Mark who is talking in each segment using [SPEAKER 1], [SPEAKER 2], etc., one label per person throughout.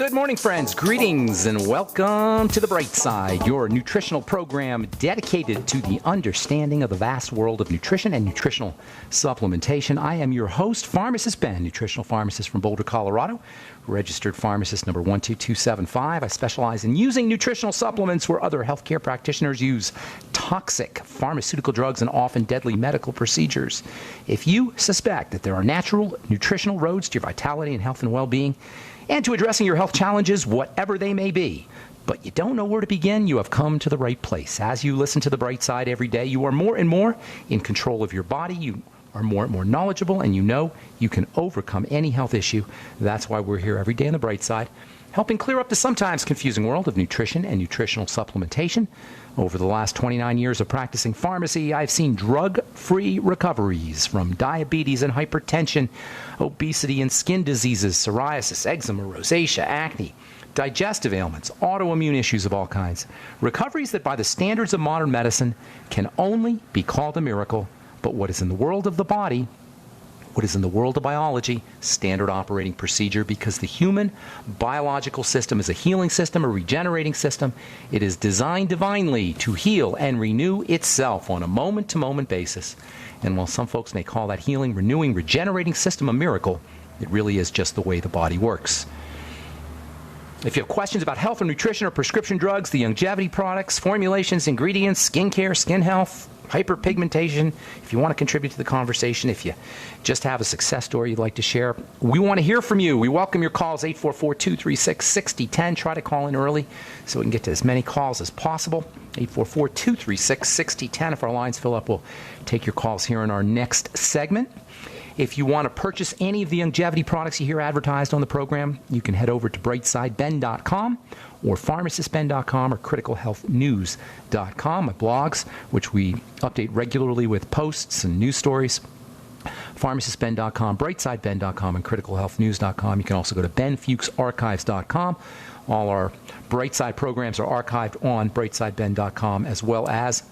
[SPEAKER 1] Good morning, friends. Greetings and welcome to The Bright Side, your nutritional program dedicated to the understanding of the vast world of nutrition and nutritional supplementation. I am your host, Pharmacist Ben, nutritional pharmacist from Boulder, Colorado, registered pharmacist number 12275. I specialize in using nutritional supplements where other healthcare practitioners use toxic pharmaceutical drugs and often deadly medical procedures. If you suspect that there are natural nutritional roads to your vitality and health and well-being, and to addressing your health challenges, whatever they may be, but you don't know where to begin, you have come to the right place. As you listen to The Bright Side every day, you are more and more in control of your body. You are more and more knowledgeable, and you know you can overcome any health issue. That's why we're here every day on The Bright Side, helping clear up the sometimes confusing world of nutrition and nutritional supplementation. Over the last 29 years of practicing pharmacy, I've seen drug-free recoveries from diabetes and hypertension, obesity and skin diseases, psoriasis, eczema, rosacea, acne, digestive ailments, autoimmune issues of all kinds. Recoveries that by the standards of modern medicine can only be called a miracle, but what is in the world of the body, what is in the world of biology, standard operating procedure, because the human biological system is a healing system, a regenerating system. It is designed divinely to heal and renew itself on a moment-to-moment basis. And while some folks may call that healing, renewing, regenerating system a miracle, it really is just the way the body works. If you have questions about health or nutrition or prescription drugs, the longevity products, formulations, ingredients, skincare, skin health, hyperpigmentation, if you want to contribute to the conversation, if you just have a success story you'd like to share, we want to hear from you. We welcome your calls, 844-236-6010. Try to call in early so we can get to as many calls as possible. 844-236-6010. If our lines fill up, we'll take your calls here in our next segment. If you want to purchase any of the longevity products you hear advertised on the program, you can head over to brightsideben.com or pharmacistben.com or criticalhealthnews.com, my blogs, which we update regularly with posts and news stories. pharmacistben.com, brightsideben.com, and criticalhealthnews.com. You can also go to benfuchsarchives.com. All our Brightside programs are archived on brightsideben.com as well as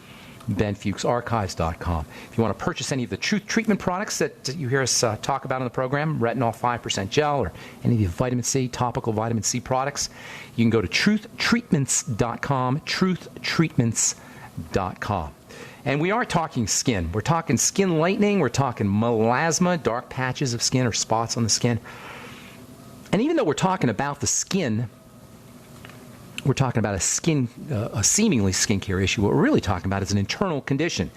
[SPEAKER 1] benfuchsarchives.com. If you want to purchase any of the Truth Treatment products that you hear us talk about on the program, retinol 5% gel or any of the vitamin C, topical vitamin C products, you can go to truthtreatments.com, truthtreatments.com. And we are talking skin. We're talking skin lightening. We're talking melasma, dark patches of skin or spots on the skin. And even though we're talking about the skin, we're talking about a seemingly skincare issue. What we're really talking about is an internal condition.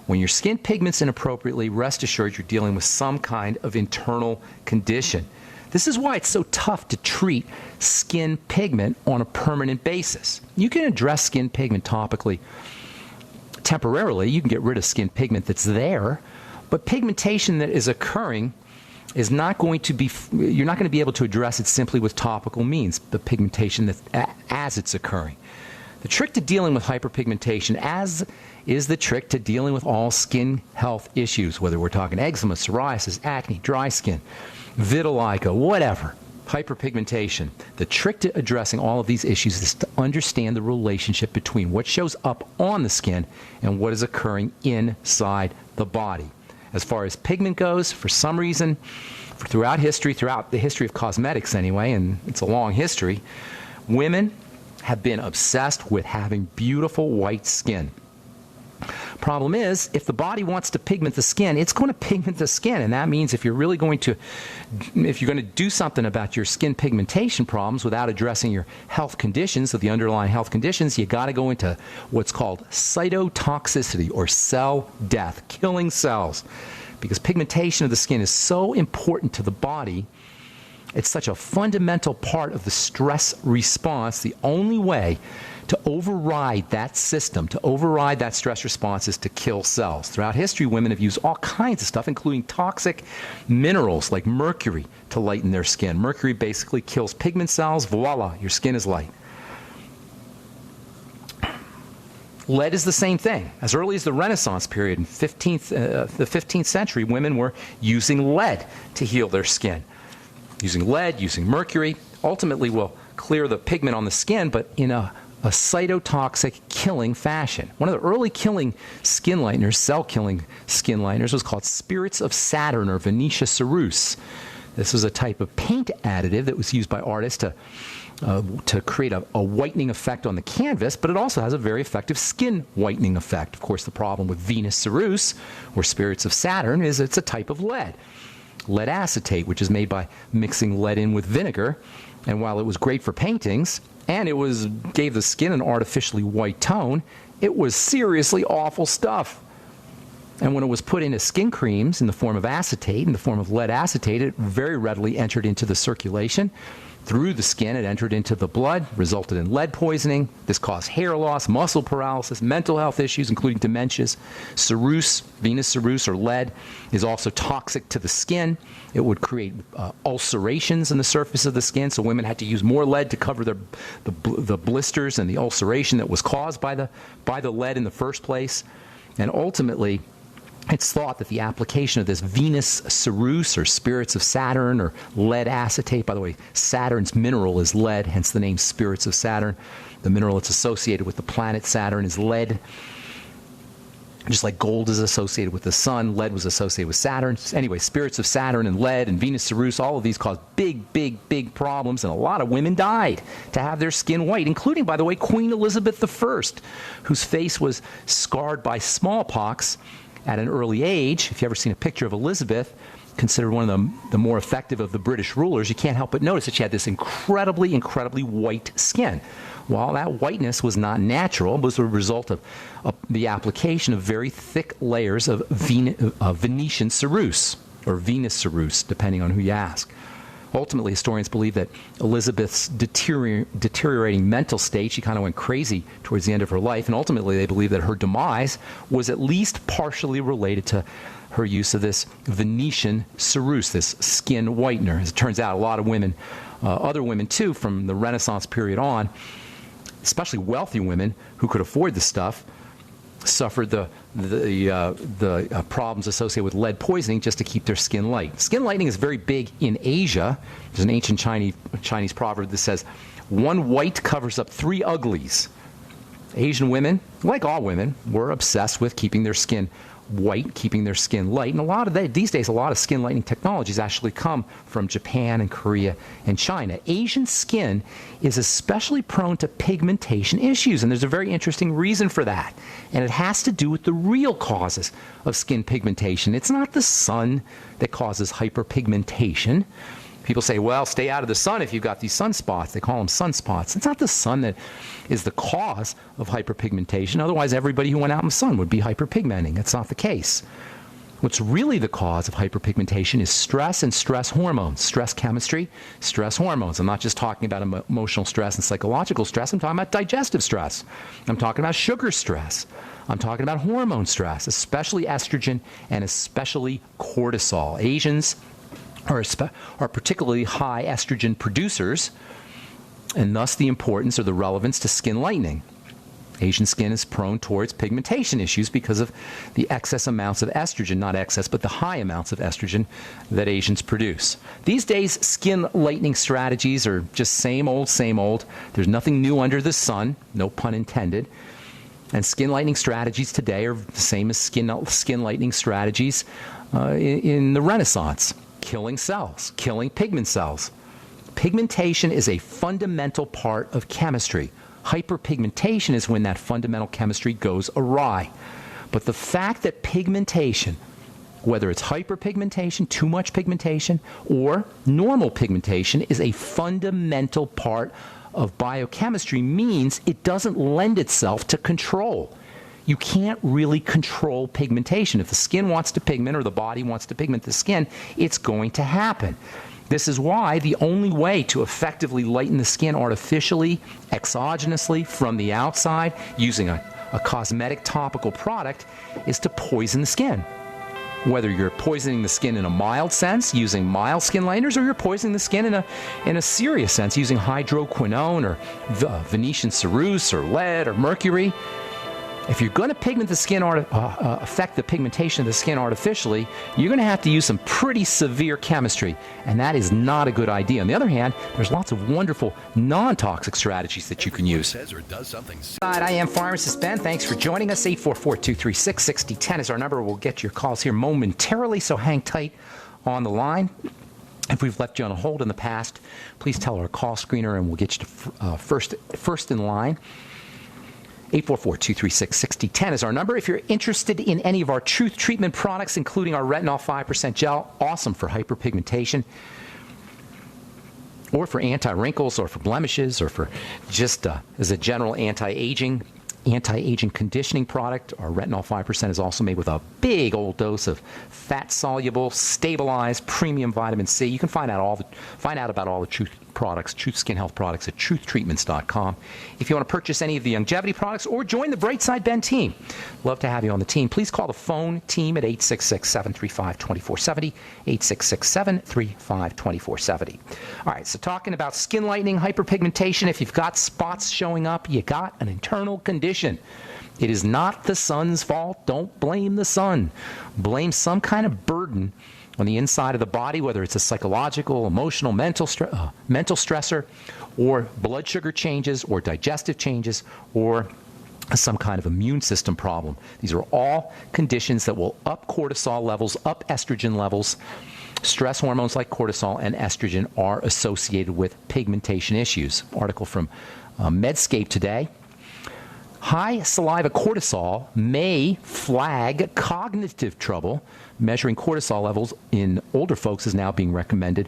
[SPEAKER 1] When your skin pigments inappropriately, rest assured you're dealing with some kind of internal condition. This is why it's so tough to treat skin pigment on a permanent basis. You can address skin pigment topically temporarily. You can get rid of skin pigment that's there, but pigmentation that is occurring is not going to be, you're not going to be able to address it simply with topical means, the pigmentation that, as it's occurring. The trick to dealing with hyperpigmentation, as is the trick to dealing with all skin health issues, whether we're talking eczema, psoriasis, acne, dry skin, vitiligo, whatever, hyperpigmentation. The trick to addressing all of these issues is to understand the relationship between what shows up on the skin and what is occurring inside the body. As far as pigment goes, for some reason, throughout the history of cosmetics anyway, and it's a long history, women have been obsessed with having beautiful white skin. Problem is, if the body wants to pigment the skin, it's going to pigment the skin, and that means if you're going to do something about your skin pigmentation problems without addressing your health conditions, the underlying health conditions, you got to go into what's called cytotoxicity or cell death, killing cells, because pigmentation of the skin is so important to the body. It's such a fundamental part of the stress response. The only way to override that system, to override that stress response, is to kill cells. Throughout history, women have used all kinds of stuff, including toxic minerals like mercury, to lighten their skin. Mercury basically kills pigment cells. Voila, your skin is light. Lead is the same thing. As early as the Renaissance period in the 15th century, women were using lead to heal their skin. Using lead, using mercury, ultimately will clear the pigment on the skin, but in a cytotoxic killing fashion. One of the early killing skin lighteners, cell-killing skin lighteners, was called Spirits of Saturn or Venetia ceruse. This was a type of paint additive that was used by artists to to create a whitening effect on the canvas, but it also has a very effective skin whitening effect. Of course, the problem with Venus Cerusse, or spirits of Saturn, is it's a type of lead. Lead acetate, which is made by mixing lead in with vinegar. And while it was great for paintings, and it gave the skin an artificially white tone, it was seriously awful stuff. And when it was put into skin creams in the form of acetate, in the form of lead acetate, it very readily entered into the circulation. Through the skin, it entered into the blood, resulted in lead poisoning. This caused hair loss, muscle paralysis, mental health issues, including dementias. Cerusse, Venus Cerusse, or lead, is also toxic to the skin. It would create ulcerations in the surface of the skin, so women had to use more lead to cover the blisters and the ulceration that was caused by the lead in the first place. And ultimately, it's thought that the application of this Venus Cerusse, or spirits of Saturn, or lead acetate — by the way, Saturn's mineral is lead, hence the name spirits of Saturn. The mineral that's associated with the planet Saturn is lead. Just like gold is associated with the sun, lead was associated with Saturn. Anyway, spirits of Saturn and lead and Venus Cerusse, all of these caused big problems, and a lot of women died to have their skin white, including, by the way, Queen Elizabeth I, whose face was scarred by smallpox at an early age. If you've ever seen a picture of Elizabeth, considered one of the more effective of the British rulers, you can't help but notice that she had this incredibly white skin. Well, that whiteness was not natural. It was a result of the application of very thick layers of Venetian cerusse, or Venus cerusse, depending on who you ask. Ultimately, historians believe that Elizabeth's deteriorating mental state — she kind of went crazy towards the end of her life — and ultimately they believe that her demise was at least partially related to her use of this Venetian cerusse, this skin whitener. As it turns out, a lot of women, other women too, from the Renaissance period on, especially wealthy women who could afford the stuff, suffered the problems associated with lead poisoning just to keep their skin light. Skin lightening is very big in Asia. There's an ancient Chinese proverb that says, "One white covers up three uglies." Asian women, like all women, were obsessed with keeping their skin white, keeping their skin light. And these days, a lot of skin lightening technologies actually come from Japan and Korea and China. Asian skin is especially prone to pigmentation issues, and there's a very interesting reason for that. And it has to do with the real causes of skin pigmentation. It's not the sun that causes hyperpigmentation. People say, well, stay out of the sun if you've got these sunspots. They call them sunspots. It's not the sun that is the cause of hyperpigmentation. Otherwise, everybody who went out in the sun would be hyperpigmenting. That's not the case. What's really the cause of hyperpigmentation is stress and stress hormones, stress chemistry, stress hormones. I'm not just talking about emotional stress and psychological stress. I'm talking about digestive stress. I'm talking about sugar stress. I'm talking about hormone stress, especially estrogen and especially cortisol. Asians are particularly high estrogen producers, and thus the importance or the relevance to skin lightening. Asian skin is prone towards pigmentation issues because of the excess amounts of estrogen — not excess, but the high amounts of estrogen that Asians produce. These days, skin lightening strategies are just same old, same old. There's nothing new under the sun, no pun intended. And skin lightening strategies today are the same as skin lightening strategies in the Renaissance. Killing cells, killing pigment cells. Pigmentation is a fundamental part of chemistry. Hyperpigmentation is when that fundamental chemistry goes awry. But the fact that pigmentation, whether it's hyperpigmentation, too much pigmentation, or normal pigmentation, is a fundamental part of biochemistry means it doesn't lend itself to control. You can't really control pigmentation. If the skin wants to pigment, or the body wants to pigment the skin, it's going to happen. This is why the only way to effectively lighten the skin artificially, exogenously, from the outside, using a cosmetic topical product, is to poison the skin. Whether you're poisoning the skin in a mild sense, using mild skin lighteners, or you're poisoning the skin in a serious sense, using hydroquinone, or Venetian cerusse, or lead, or mercury. If you're going to pigment the skin, affect the pigmentation of the skin artificially, you're going to have to use some pretty severe chemistry, and that is not a good idea. On the other hand, there's lots of wonderful non-toxic strategies that you can use. I am Pharmacist Ben. Thanks for joining us. 844-236-6010 is our number. We'll get your calls here momentarily, so hang tight on the line. If we've left you on hold in the past, please tell our call screener and we'll get you to first in line. 844-236-6010 is our number. If you're interested in any of our Truth Treatment products, including our Retinol 5% gel, awesome for hyperpigmentation, or for anti-wrinkles, or for blemishes, or for just as a general anti-aging conditioning product. Our Retinol 5% is also made with a big old dose of fat-soluble, stabilized, premium vitamin C. You can find out about all the Truth products, Truth Skin Health products at truthtreatments.com. If you want to purchase any of the longevity products or join the Brightside Ben team, love to have you on the team. Please call the phone team at 866-735-2470, 866-735-2470. All right, so talking about skin lightening, hyperpigmentation, if you've got spots showing up, you got an internal condition. It is not the sun's fault. Don't blame the sun. Blame some kind of burden on the inside of the body, whether it's a psychological, emotional, mental stressor, or blood sugar changes, or digestive changes, or some kind of immune system problem. These are all conditions that will up cortisol levels, up estrogen levels. Stress hormones like cortisol and estrogen are associated with pigmentation issues. Article from Medscape today. High saliva cortisol may flag cognitive trouble. Measuring cortisol levels in older folks is now being recommended,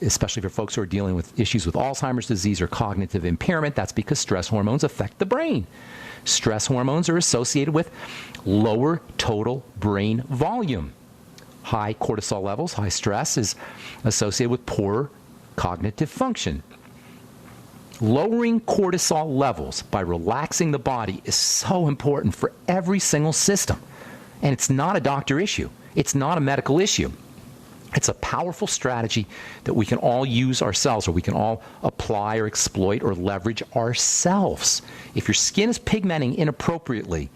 [SPEAKER 1] especially for folks who are dealing with issues with Alzheimer's disease or cognitive impairment. That's because stress hormones affect the brain. Stress hormones are associated with lower total brain volume. High cortisol levels, high stress, is associated with poorer cognitive function. Lowering cortisol levels by relaxing the body is so important for every single system. And it's not a doctor issue. It's not a medical issue. It's a powerful strategy that we can all use ourselves, or we can all apply or exploit or leverage ourselves. If your skin is pigmenting inappropriately,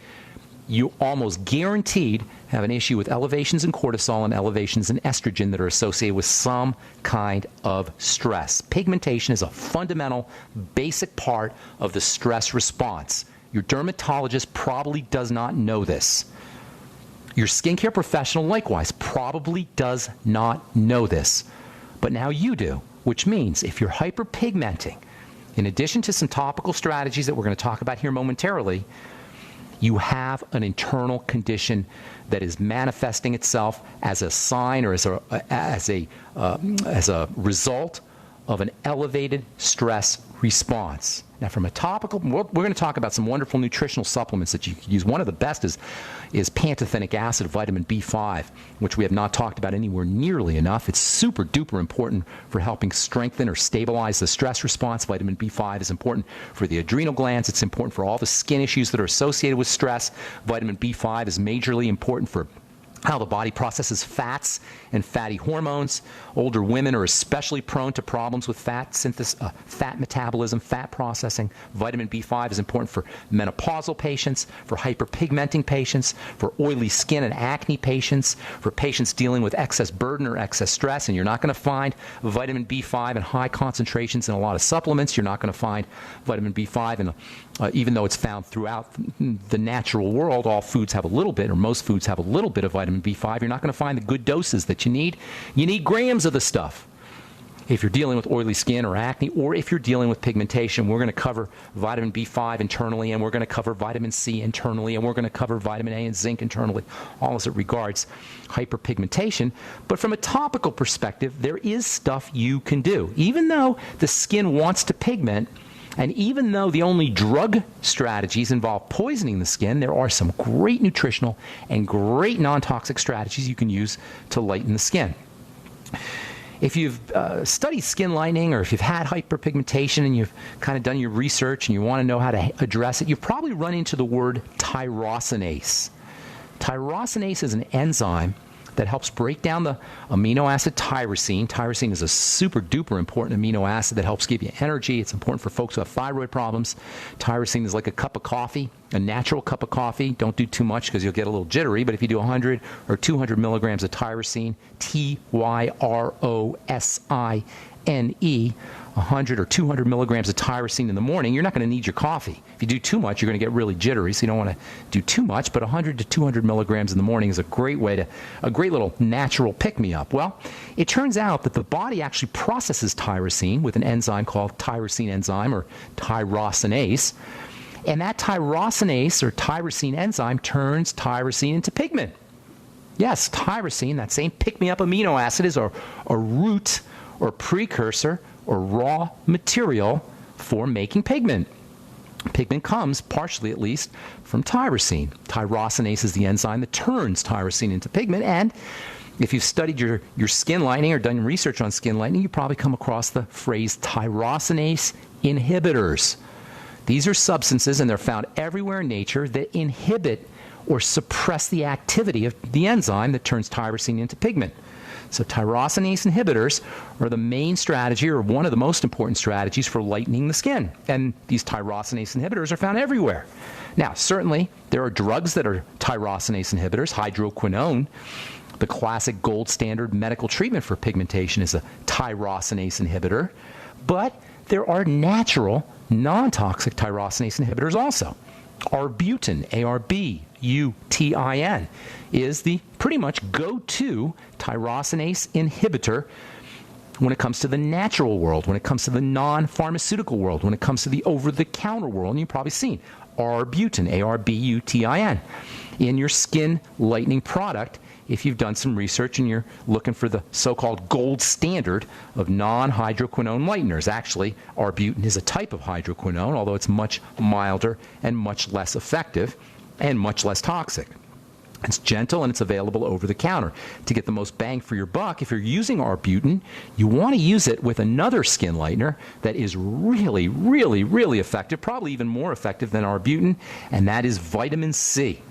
[SPEAKER 1] you almost guaranteed have an issue with elevations in cortisol and elevations in estrogen that are associated with some kind of stress. Pigmentation is a fundamental, basic part of the stress response. Your dermatologist probably does not know this. Your skincare professional, likewise, probably does not know this. But now you do, which means if you're hyperpigmenting, in addition to some topical strategies that we're going to talk about here momentarily, you have an internal condition that is manifesting itself as a sign or as a result of an elevated stress response. Now, from a topical, we're going to talk about some wonderful nutritional supplements that you can use. One of the best is pantothenic acid, vitamin B5, which we have not talked about anywhere nearly enough. It's super duper important for helping strengthen or stabilize the stress response. Vitamin B5 is important for the adrenal glands. It's important for all the skin issues that are associated with stress. Vitamin B5 is majorly important for how the body processes fats and fatty hormones. Older women are especially prone to problems with fat synthesis, fat metabolism, fat processing. Vitamin B5 is important for menopausal patients, for hyperpigmenting patients, for oily skin and acne patients, for patients dealing with excess burden or excess stress. And you're not going to find vitamin B5 in high concentrations in a lot of supplements. You're not going to find vitamin B5 in even though it's found throughout the natural world. All foods have a little bit, or most foods have a little bit of vitamin B5. You're not going to find the good doses that you need. You need grams of the stuff. If you're dealing with oily skin or acne, or if you're dealing with pigmentation, we're going to cover vitamin B5 internally, and we're going to cover vitamin C internally, and we're going to cover vitamin A and zinc internally, all as it regards hyperpigmentation. But from a topical perspective, there is stuff you can do. Even though the skin wants to pigment, and even though the only drug strategies involve poisoning the skin, there are some great nutritional and great non-toxic strategies you can use to lighten the skin. If you've studied skin lightening, or if you've had hyperpigmentation and you've kind of done your research and you want to know how to address it, you've probably run into the word tyrosinase. Tyrosinase is an enzyme that helps break down the amino acid tyrosine. Tyrosine is a super duper important amino acid that helps give you energy. It's important for folks who have thyroid problems. Tyrosine is like a cup of coffee, a natural cup of coffee. Don't do too much because you'll get a little jittery, but if you do 100 or 200 milligrams of tyrosine, Tyrosinase, NE, 100 or 200 milligrams of tyrosine in the morning, you're not going to need your coffee. If you do too much, you're going to get really jittery, so you don't want to do too much, but 100 to 200 milligrams in the morning is a great little natural pick-me-up. Well, it turns out that the body actually processes tyrosine with an enzyme called tyrosine enzyme or tyrosinase, and that tyrosinase or tyrosine enzyme turns tyrosine into pigment. Yes, tyrosine, that same pick-me-up amino acid, is a root or precursor or raw material for making pigment. Pigment comes, partially at least, from tyrosine. Tyrosinase is the enzyme that turns tyrosine into pigment, and if you've studied your skin lightening or done research on skin lightening, you probably come across the phrase tyrosinase inhibitors. These are substances, and they're found everywhere in nature, that inhibit or suppress the activity of the enzyme that turns tyrosine into pigment. So tyrosinase inhibitors are the main strategy, or one of the most important strategies, for lightening the skin. And these tyrosinase inhibitors are found everywhere. Now, certainly, there are drugs that are tyrosinase inhibitors. Hydroquinone, the classic gold standard medical treatment for pigmentation, is a tyrosinase inhibitor. But there are natural, non-toxic tyrosinase inhibitors also. Arbutin, ARBUTIN, is the pretty much go-to tyrosinase inhibitor when it comes to the natural world, when it comes to the non-pharmaceutical world, when it comes to the over-the-counter world. And you've probably seen Arbutin, ARBUTIN, in your skin lightening product if you've done some research and you're looking for the so-called gold standard of non-hydroquinone lighteners. Actually, arbutin is a type of hydroquinone, although it's much milder and much less effective and much less toxic. It's gentle and it's available over the counter. To get the most bang for your buck, if you're using arbutin, you want to use it with another skin lightener that is really, really, really effective, probably even more effective than arbutin, and that is vitamin C.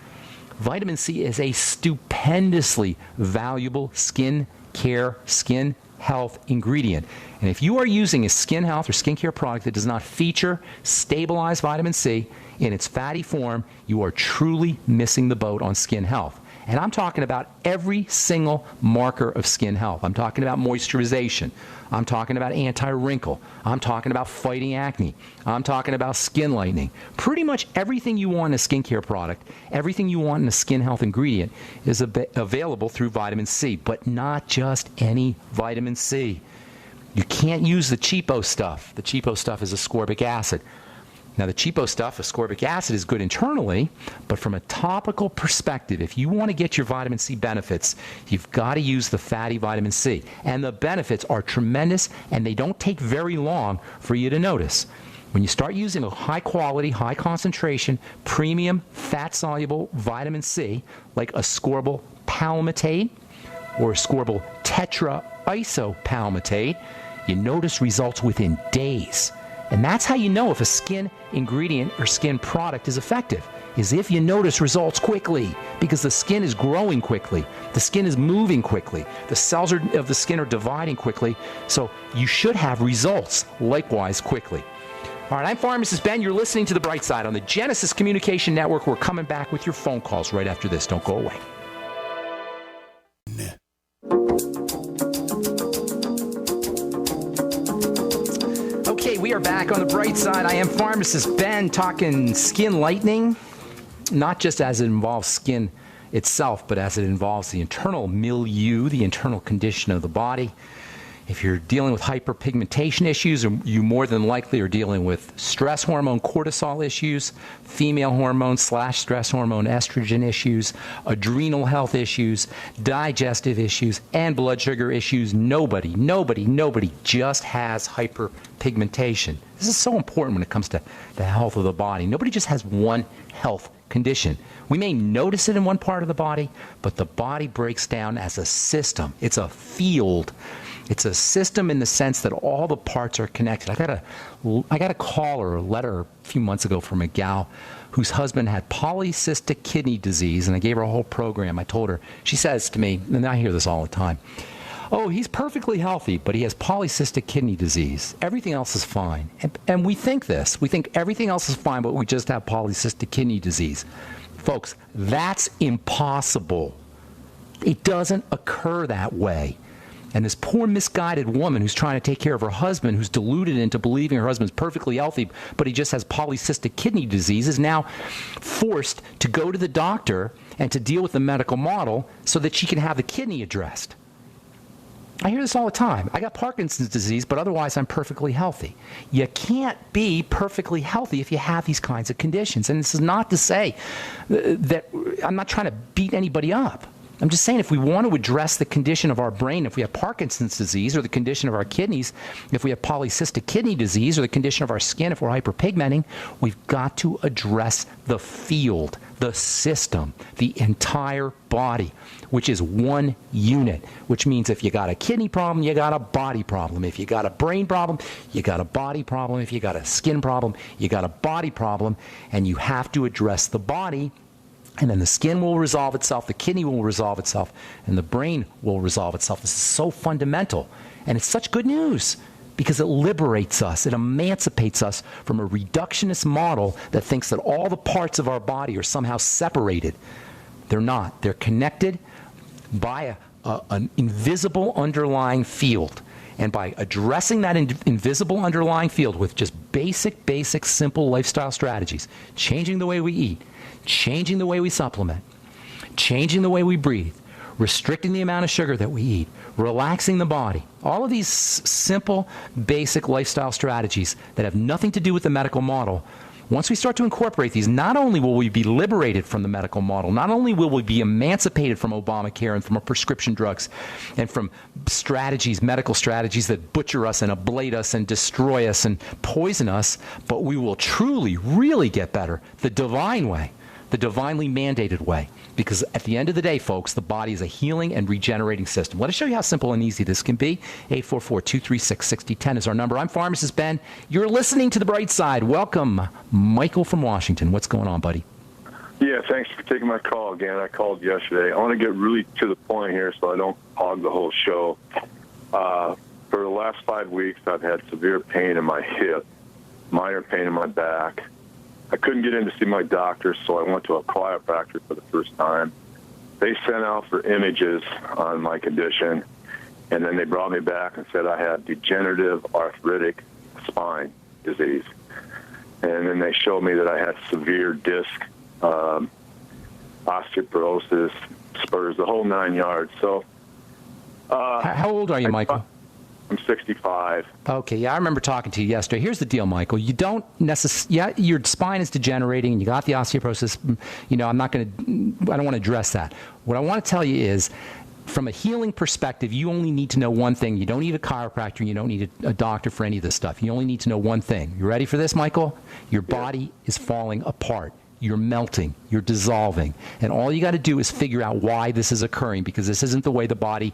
[SPEAKER 1] Vitamin C is a stupendously valuable skin care, skin health ingredient. And if you are using a skin health or skincare product that does not feature stabilized vitamin C in its fatty form, you are truly missing the boat on skin health. And I'm talking about every single marker of skin health. I'm talking about moisturization. I'm talking about anti-wrinkle. I'm talking about fighting acne. I'm talking about skin lightening. Pretty much everything you want in a skincare product, everything you want in a skin health ingredient is available through vitamin C, but not just any vitamin C. You can't use the cheapo stuff. The cheapo stuff is ascorbic acid. Now, the cheapo stuff, ascorbic acid, is good internally, but from a topical perspective, if you want to get your vitamin C benefits, you've got to use the fatty vitamin C. And the benefits are tremendous, and they don't take very long for you to notice. When you start using a high-quality, high-concentration, premium, fat-soluble vitamin C, like ascorbyl palmitate or ascorbyl tetraisopalmitate, you notice results within days. And that's how you know if a skin ingredient or skin product is effective, is if you notice results quickly, because the skin is growing quickly, the skin is moving quickly, the cells of the skin are dividing quickly, so you should have results likewise quickly. All right, I'm Pharmacist Ben. You're listening to The Bright Side on the Genesis Communication Network. We're coming back with your phone calls right after this. Don't go away. We are back on The Bright Side. I am Pharmacist Ben, talking skin lightening, not just as it involves skin itself, but as it involves the internal milieu, the internal condition of the body. If you're dealing with hyperpigmentation issues, you more than likely are dealing with stress hormone cortisol issues, female hormone / stress hormone estrogen issues, adrenal health issues, digestive issues, and blood sugar issues. Nobody just has hyperpigmentation. This is so important when it comes to the health of the body. Nobody just has one health condition. We may notice it in one part of the body, but the body breaks down as a system. It's a field. It's a system in the sense that all the parts are connected. I got a call or a letter a few months ago from a gal whose husband had polycystic kidney disease, and I gave her a whole program. I told her, she says to me, and I hear this all the time, oh, he's perfectly healthy, but he has polycystic kidney disease. Everything else is fine. And we think this. We think everything else is fine, but we just have polycystic kidney disease. Folks, that's impossible. It doesn't occur that way. And this poor misguided woman who's trying to take care of her husband, who's deluded into believing her husband's perfectly healthy, but he just has polycystic kidney disease, is now forced to go to the doctor and to deal with the medical model so that she can have the kidney addressed. I hear this all the time. I got Parkinson's disease, but otherwise I'm perfectly healthy. You can't be perfectly healthy if you have these kinds of conditions. And this is not to say that I'm not trying to beat anybody up. I'm just saying if we want to address the condition of our brain, if we have Parkinson's disease, or the condition of our kidneys, if we have polycystic kidney disease, or the condition of our skin, if we're hyperpigmenting, we've got to address the field, the system, the entire body, which is one unit, which means if you got a kidney problem, you got a body problem. If you got a brain problem, you got a body problem. If you got a skin problem, you got a body problem, and you have to address the body. And then the skin will resolve itself, the kidney will resolve itself, and the brain will resolve itself. This is so fundamental. And it's such good news because it liberates us. It emancipates us from a reductionist model that thinks that all the parts of our body are somehow separated. They're not. They're connected by an invisible underlying field. And by addressing that invisible underlying field with just basic, simple lifestyle strategies, changing the way we eat, changing the way we supplement, changing the way we breathe, restricting the amount of sugar that we eat, relaxing the body, all of these simple, basic lifestyle strategies that have nothing to do with the medical model. Once we start to incorporate these, not only will we be liberated from the medical model, not only will we be emancipated from Obamacare and from prescription drugs and from strategies, medical strategies that butcher us and ablate us and destroy us and poison us, but we will truly, really get better the divine way, the divinely mandated way. Because at the end of the day, folks, the body is a healing and regenerating system. Let us show you how simple and easy this can be. 844-236-6010 is our number. I'm Pharmacist Ben. You're listening to The Bright Side. Welcome, Michael from Washington. What's going on, buddy?
[SPEAKER 2] Yeah, thanks for taking my call again. I called yesterday. I want to get really to the point here so I don't hog the whole show. For the last 5 weeks, I've had severe pain in my hip, minor pain in my back. I couldn't get in to see my doctor, so I went to a chiropractor for the first time. They sent out for images on my condition, and then they brought me back and said I had degenerative arthritic spine disease. And then they showed me that I had severe disc, osteoporosis, spurs, the whole 9 yards. So,
[SPEAKER 1] how old are you, Michael?
[SPEAKER 2] I'm 65.
[SPEAKER 1] Okay, yeah, I remember talking to you yesterday. Here's the deal, Michael. You don't necessarily, your spine is degenerating and you got the osteoporosis. I don't want to address that. What I want to tell you is, from a healing perspective, you only need to know one thing. You don't need a chiropractor. You don't need a doctor for any of this stuff. You only need to know one thing. You ready for this, Michael? Your body is falling apart. You're melting, you're dissolving. And all you got to do is figure out why this is occurring, because this isn't the way the body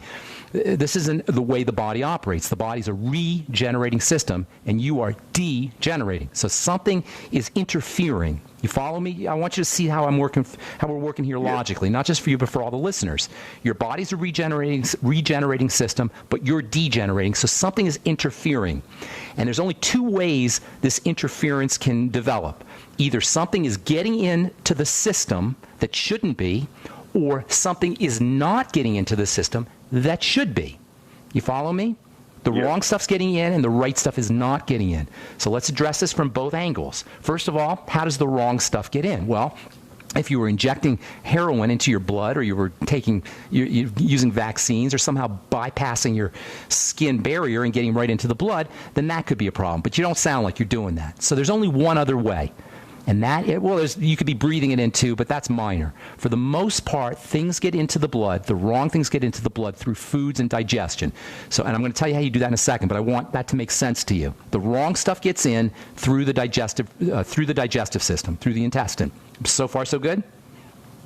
[SPEAKER 1] operates. The body's a regenerating system, and you are degenerating. So something is interfering. You follow me? I want you to see how we're working here logically, not just for you, but for all the listeners. Your body's a regenerating system, but you're degenerating. So something is interfering. And there's only two ways this interference can develop. Either something is getting into the system that shouldn't be, or something is not getting into the system that should be. You follow me? The wrong stuff's getting in and the right stuff is not getting in. So let's address this from both angles. First of all, how does the wrong stuff get in? Well, if you were injecting heroin into your blood, or you were using vaccines, or somehow bypassing your skin barrier and getting right into the blood, then that could be a problem. But you don't sound like you're doing that. So there's only one other way. And you could be breathing it in too, but that's minor. For the most part, things get into the blood. The wrong things get into the blood through foods and digestion. And I'm going to tell you how you do that in a second, but I want that to make sense to you. The wrong stuff gets in through the digestive system, through the intestine. So far, so good?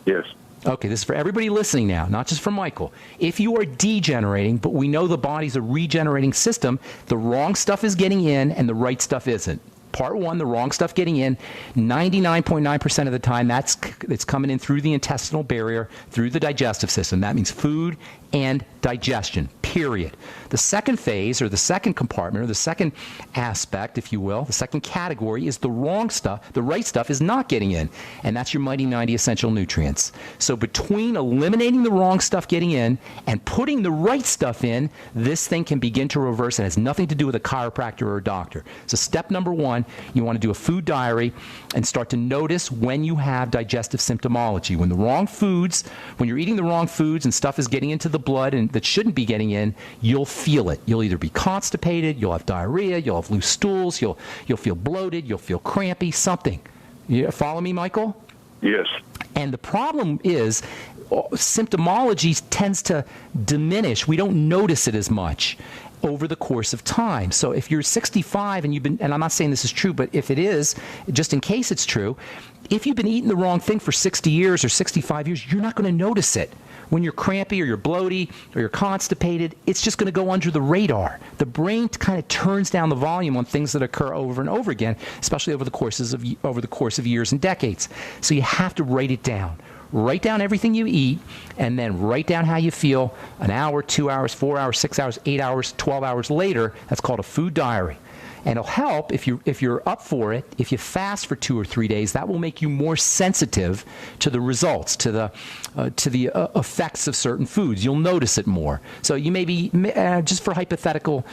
[SPEAKER 2] Yes.
[SPEAKER 1] Okay, this is for everybody listening now, not just for Michael. If you are degenerating, but we know the body's a regenerating system, the wrong stuff is getting in and the right stuff isn't. Part one, the wrong stuff getting in, 99.9% of the time, it's coming in through the intestinal barrier, through the digestive system. That means food and digestion, period. The second phase, or the second compartment, or the second aspect, if you will, the second category is the wrong stuff. The right stuff is not getting in, and that's your Mighty 90 essential nutrients. So between eliminating the wrong stuff getting in and putting the right stuff in, this thing can begin to reverse. It has nothing to do with a chiropractor or a doctor. So step number one, you want to do a food diary and start to notice when you have digestive symptomology. When the wrong foods, when you're eating the wrong foods and stuff is getting into the blood and that shouldn't be getting in, you'll feel it. You'll either be constipated, you'll have diarrhea, you'll have loose stools, you'll feel bloated, you'll feel crampy, something. You follow me, Michael?
[SPEAKER 2] Yes.
[SPEAKER 1] And the problem is symptomology tends to diminish. We don't notice it as much over the course of time. So if you're 65 and you've been, and I'm not saying this is true, but if it is, just in case it's true, if you've been eating the wrong thing for 60 years or 65 years, you're not going to notice it. When you're crampy or you're bloaty or you're constipated, it's just going to go under the radar. The brain kind of turns down the volume on things that occur over and over again, especially over the course of years and decades. So you have to write it down. Write down everything you eat, and then write down how you feel an hour, 2 hours, 4 hours, 6 hours, 8 hours, 12 hours later. That's called a food diary. And it'll help if you're up for it. If you fast for 2 or 3 days, that will make you more sensitive to the results, to the effects of certain foods. You'll notice it more. So you may be just for hypothetical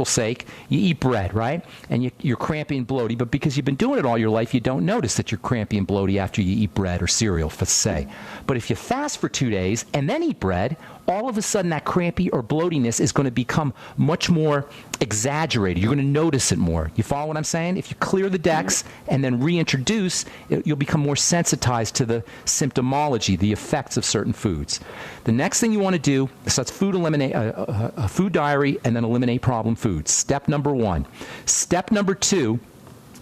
[SPEAKER 1] sake, you eat bread, right? And you're crampy and bloaty, but because you've been doing it all your life, you don't notice that you're crampy and bloaty after you eat bread or cereal, let's say. But if you fast for 2 days and then eat bread, all of a sudden that crampy or bloatiness is going to become much more exaggerated. You're going to notice it more. You follow what I'm saying? If you clear the decks and then reintroduce, you'll become more sensitized to the symptomology, the effects of certain foods. The next thing you want to do is that's a food diary and then eliminate problem foods. Step number one. Step number two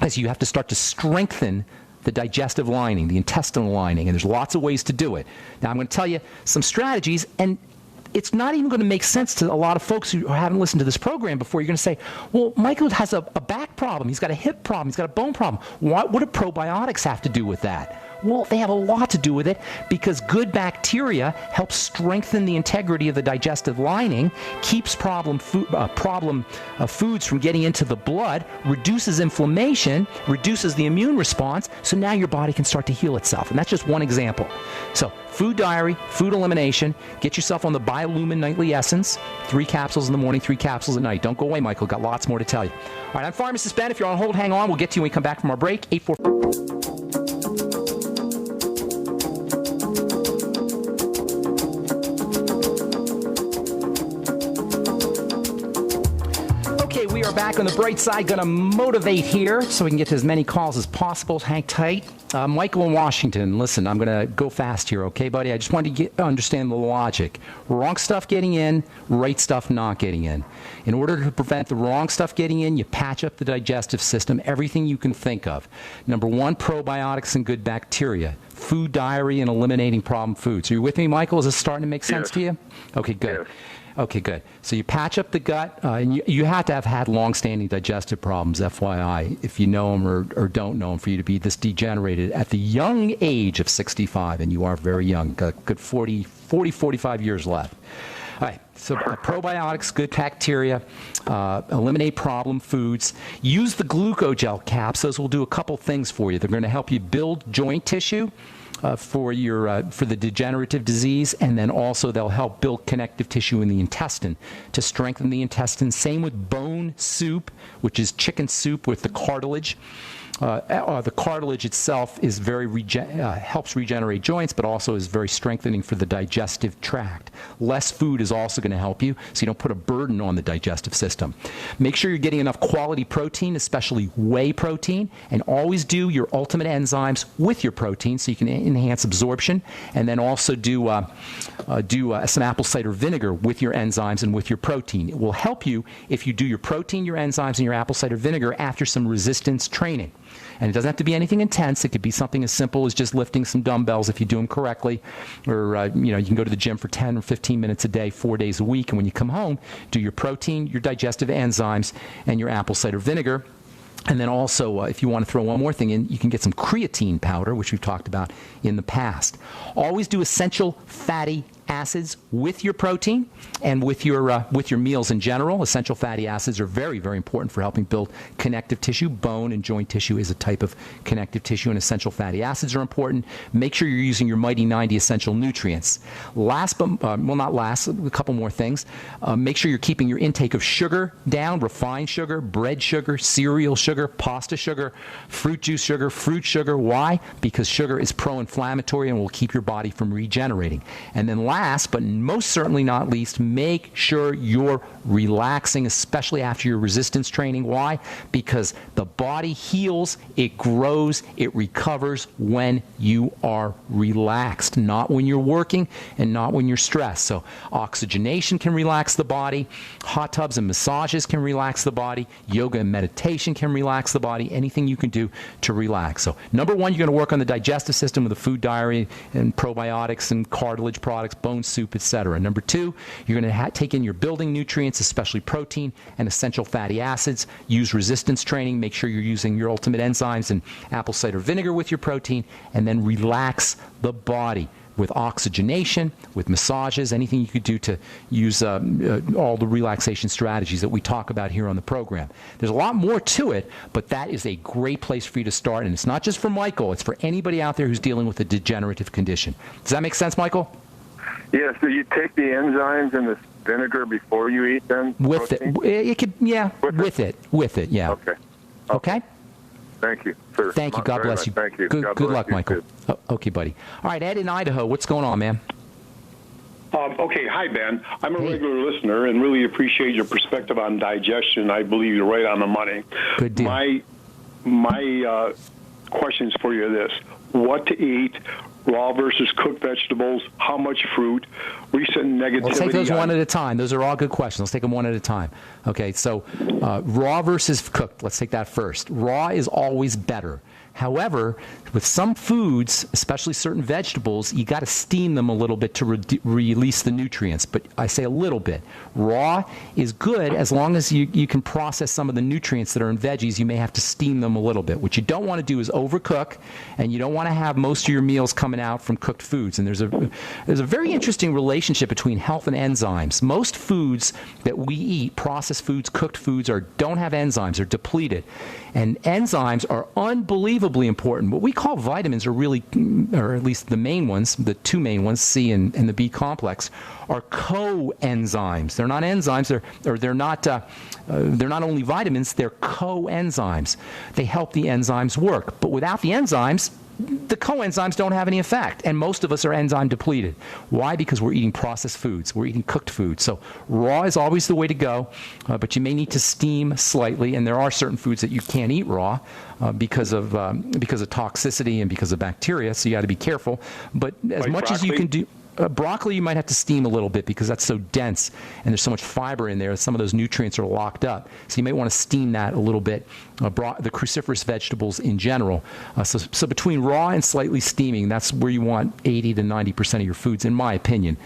[SPEAKER 1] is you have to start to strengthen the digestive lining, the intestinal lining, and there's lots of ways to do it. Now, I'm going to tell you some strategies, and it's not even going to make sense to a lot of folks who haven't listened to this program before. You're going to say, well, Michael has a back problem. He's got a hip problem. He's got a bone problem. What do probiotics have to do with that? Well, they have a lot to do with it because good bacteria help strengthen the integrity of the digestive lining, keeps problem foods from getting into the blood, reduces inflammation, reduces the immune response, so now your body can start to heal itself. And that's just one example. So food diary, food elimination, get yourself on the Biolumin Nightly Essence, 3 capsules in the morning, 3 capsules at night. Don't go away, Michael. Got lots more to tell you. All right, I'm Pharmacist Ben. If you're on hold, hang on. We'll get to you when we come back from our break. 844. We are back on the bright side, going to motivate here so we can get to as many calls as possible. Hang tight. Michael in Washington, listen, I'm going to go fast here, okay, buddy? I just wanted to understand the logic. Wrong stuff getting in, right stuff not getting in. In order to prevent the wrong stuff getting in, you patch up the digestive system, everything you can think of. Number one, probiotics and good bacteria. Food diary and eliminating problem foods. Are you with me, Michael? Is this starting to make sense to you? Okay, good. Yes. Okay, good. So you patch up the gut, and you have to have had long-standing digestive problems, FYI, if you know them or don't know them, for you to be this degenerated at the young age of 65, and you are very young, got good 45 years left. All right, so probiotics, good bacteria, eliminate problem foods. Use the glucogel caps. Those will do a couple things for you. They're going to help you build joint tissue for the degenerative disease, and then also they'll help build connective tissue in the intestine to strengthen the intestine. Same with bone soup, which is chicken soup with the cartilage. The cartilage itself is helps regenerate joints, but also is very strengthening for the digestive tract. Less food is also going to help you, so you don't put a burden on the digestive system. Make sure you're getting enough quality protein, especially whey protein, and always do your ultimate enzymes with your protein so you can enhance absorption, and then also do some apple cider vinegar with your enzymes and with your protein. It will help you if you do your protein, your enzymes, and your apple cider vinegar after some resistance training. And it doesn't have to be anything intense. It could be something as simple as just lifting some dumbbells if you do them correctly. Or, you can go to the gym for 10 or 15 minutes a day, 4 days a week. And when you come home, do your protein, your digestive enzymes, and your apple cider vinegar. And then also, if you want to throw one more thing in, you can get some creatine powder, which we've talked about in the past. Always do essential fatty acids with your protein and with your meals in general. Essential fatty acids are very, very important for helping build connective tissue. Bone and joint tissue is a type of connective tissue, and essential fatty acids are important. Make sure you're using your Mighty 90 essential nutrients. Last, but not last, a couple more things. Make sure you're keeping your intake of sugar down, refined sugar, bread sugar, cereal sugar, pasta sugar, fruit juice sugar, fruit sugar. Why? Because sugar is pro-inflammatory and will keep your body from regenerating. And then last, but most certainly not least, make sure you're relaxing, especially after your resistance training. Why? Because the body heals, it grows, it recovers when you are relaxed, not when you're working and not when you're stressed. So oxygenation can relax the body, hot tubs and massages can relax the body, yoga and meditation can relax the body, anything you can do to relax. So number one, you're going to work on the digestive system with a food diary and probiotics and cartilage products, bone soup, etc. Number two, you're going to take in your building nutrients, especially protein and essential fatty acids. Use resistance training. Make sure you're using your ultimate enzymes and apple cider vinegar with your protein, and then relax the body with oxygenation, with massages, anything you could do to use all the relaxation strategies that we talk about here on the program. There's a lot more to it, but that is a great place for you to start, and it's not just for Michael, it's for anybody out there who's dealing with a degenerative condition. Does that make sense, Michael?
[SPEAKER 2] Yeah, so you take the enzymes and the vinegar before you eat them?
[SPEAKER 1] With it could, yeah, with it, yeah. Okay?
[SPEAKER 2] Thank you, sir.
[SPEAKER 1] Thank you. God bless you.
[SPEAKER 2] Thank you.
[SPEAKER 1] Good luck, Michael. Okay, buddy. All right, Ed in Idaho, what's going on, man?
[SPEAKER 3] Okay, hi, Ben. I'm a regular listener and really appreciate your perspective on digestion. I believe you're right on the money.
[SPEAKER 1] Good deal.
[SPEAKER 3] My questions for you are this. What to eat, raw versus cooked vegetables, how much fruit, recent negativity.
[SPEAKER 1] Let's take those one at a time. Those are all good questions. Let's take them one at a time. Okay, so raw versus cooked. Let's take that first. Raw is always better. However, with some foods, especially certain vegetables, you got to steam them a little bit to release the nutrients. But I say a little bit. Raw is good as long as you can process some of the nutrients that are in veggies. You may have to steam them a little bit. What you don't want to do is overcook, and you don't want to have most of your meals coming out from cooked foods. And there's a very interesting relationship between health and enzymes. Most foods that we eat, processed foods, cooked foods, don't have enzymes. They're depleted. And enzymes are unbelievably important. What we call vitamins are really, or at least the main ones, the two main ones, C and the B complex, are coenzymes. They're not enzymes. They're not only vitamins. They're coenzymes. They help the enzymes work. But without the enzymes, the coenzymes don't have any effect, and most of us are enzyme depleted. Why? Because we're eating processed foods. We're eating cooked food. So raw is always the way to go, but you may need to steam slightly, and there are certain foods that you can't eat raw because of toxicity and because of bacteria, so you got to be careful. But as much as you can do... broccoli, you might have to steam a little bit because that's so dense and there's so much fiber in there. Some of those nutrients are locked up. So you may want to steam that a little bit, the cruciferous vegetables in general. So between raw and slightly steaming, that's where you want 80 to 90% of your foods, in my opinion.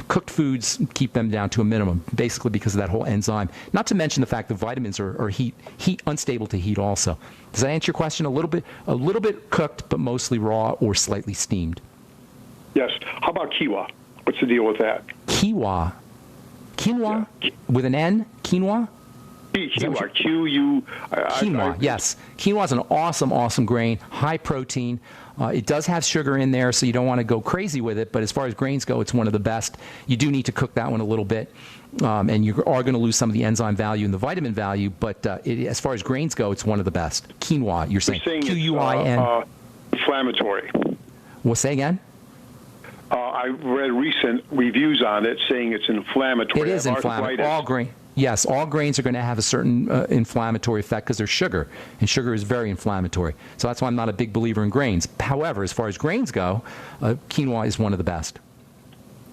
[SPEAKER 1] Cooked foods, keep them down to a minimum, basically because of that whole enzyme. Not to mention the fact that vitamins are heat unstable to heat also. Does that answer your question? A little bit cooked, but mostly raw or slightly steamed.
[SPEAKER 3] Yes. How about quinoa? What's the deal with that?
[SPEAKER 1] Quinoa? Yeah. With an N? Quinoa?
[SPEAKER 3] Quinoa. Q-U...
[SPEAKER 1] Quinoa, yes. Quinoa is an awesome grain, high protein. It does have sugar in there, so you don't want to go crazy with it, but as far as grains go, it's one of the best. You do need to cook that one a little bit, and you are going to lose some of the enzyme value and the vitamin value, but as far as grains go, it's one of the best. Quinoa, you're saying Q-U-I-N.
[SPEAKER 3] Inflammatory.
[SPEAKER 1] Well, say again?
[SPEAKER 3] I read recent reviews on it saying it's inflammatory.
[SPEAKER 1] It is inflammatory. All grains are going to have a certain inflammatory effect because they're sugar, and sugar is very inflammatory. So that's why I'm not a big believer in grains. However, as far as grains go, quinoa is one of the best.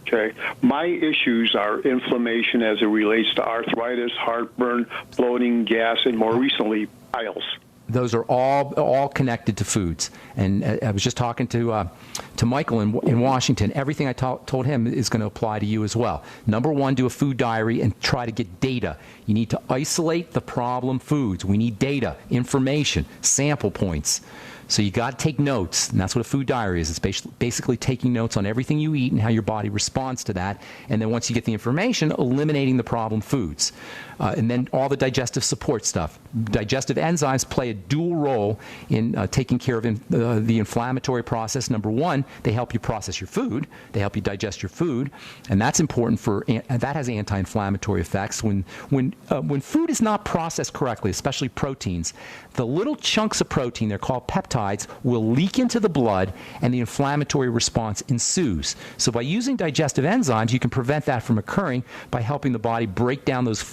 [SPEAKER 3] Okay. My issues are inflammation as it relates to arthritis, heartburn, bloating, gas, and more recently, piles.
[SPEAKER 1] Those are all connected to foods. And I was just talking to Michael in Washington. Everything I told him is going to apply to you as well. Number one, do a food diary and try to get data. You need to isolate the problem foods. We need data, information, sample points. So you got to take notes, and that's what a food diary is. It's basically taking notes on everything you eat and how your body responds to that. And then once you get the information, eliminating the problem foods. And then all the digestive support stuff. Digestive enzymes play a dual role in taking care of the inflammatory process. Number one, they help you process your food. They help you digest your food, and that's important that has anti-inflammatory effects. When food is not processed correctly, especially proteins, the little chunks of protein, they're called peptides, will leak into the blood, and the inflammatory response ensues. So by using digestive enzymes, you can prevent that from occurring by helping the body break down those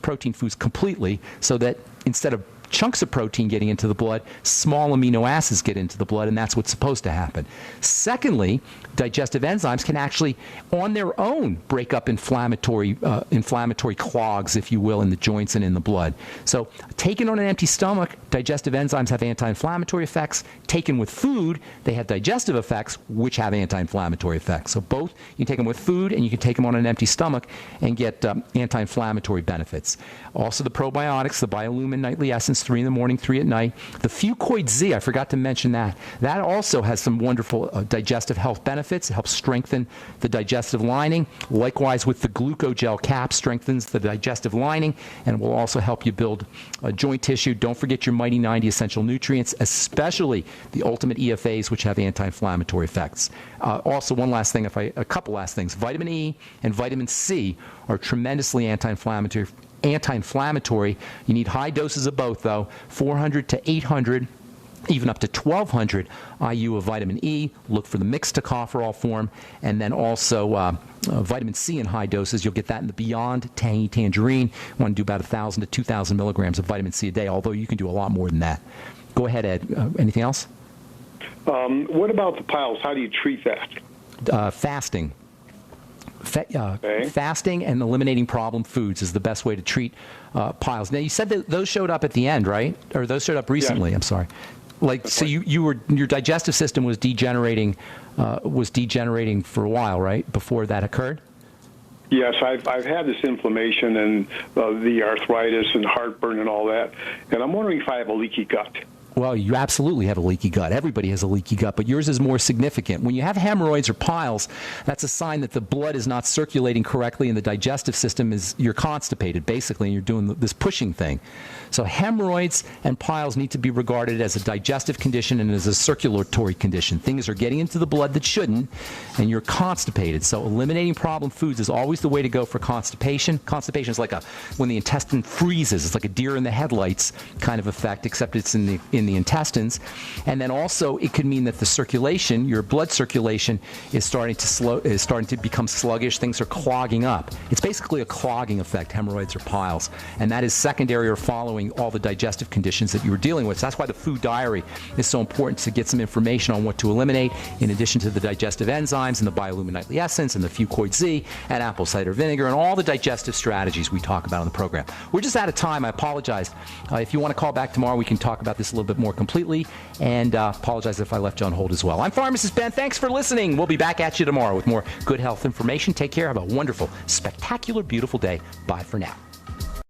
[SPEAKER 1] protein foods completely, so that instead of chunks of protein getting into the blood, small amino acids get into the blood, and that's what's supposed to happen. Secondly, digestive enzymes can actually, on their own, break up inflammatory clogs, if you will, in the joints and in the blood. So taken on an empty stomach, digestive enzymes have anti-inflammatory effects. Taken with food, they have digestive effects, which have anti-inflammatory effects. So both, you can take them with food, and you can take them on an empty stomach and get anti-inflammatory benefits. Also the probiotics, the Biolumin Nightly Essence, 3 in the morning, 3 at night. The Fucoid Z, I forgot to mention that. That also has some wonderful digestive health benefits. It helps strengthen the digestive lining. Likewise with the Glucogel cap, strengthens the digestive lining, and will also help you build joint tissue. Don't forget your Mighty 90 essential nutrients, especially the Ultimate EFAs, which have anti-inflammatory effects. Also, a couple last things. Vitamin E and vitamin C are tremendously anti-inflammatory. You need high doses of both, though, 400 to 800, even up to 1,200 IU of vitamin E. Look for the mixed tocopherol form, and then also vitamin C in high doses. You'll get that in the Beyond Tangy Tangerine. You want to do about 1,000 to 2,000 milligrams of vitamin C a day, although you can do a lot more than that. Go ahead, Ed. Anything else?
[SPEAKER 3] What about the piles? How do you treat that?
[SPEAKER 1] Fasting. Fasting and eliminating problem foods is the best way to treat piles. Now, you said that those showed up at the end, right? Or those showed up recently. Yeah. I'm sorry. So your digestive system was degenerating for a while, right? Before that occurred.
[SPEAKER 3] Yes, I've had this inflammation and the arthritis and heartburn and all that, and I'm wondering if I have a leaky gut.
[SPEAKER 1] Well, you absolutely have a leaky gut. Everybody has a leaky gut, but yours is more significant. When you have hemorrhoids or piles, that's a sign that the blood is not circulating correctly and the digestive system you're constipated, basically, and you're doing this pushing thing. So hemorrhoids and piles need to be regarded as a digestive condition and as a circulatory condition. Things are getting into the blood that shouldn't, and you're constipated. So eliminating problem foods is always the way to go for constipation. Constipation is like when the intestine freezes. It's like a deer in the headlights kind of effect, except it's in the intestines. And then also it could mean that the circulation, your blood circulation, is starting to become sluggish. Things are clogging up. It's basically a clogging effect, hemorrhoids or piles, and that is secondary or following all the digestive conditions that you were dealing with. So that's why the food diary is so important, to get some information on what to eliminate, in addition to the digestive enzymes and the Biolumin Nightly Essence and the Fucoid Z and apple cider vinegar and all the digestive strategies we talk about on the program. We're just out of time. I apologize. If you want to call back tomorrow, we can talk about this a little bit more completely, and apologize if I left you on hold as well. I'm Pharmacist Ben. Thanks for listening. We'll be back at you tomorrow with more good health information. Take care. Have a wonderful, spectacular, beautiful day. Bye for now.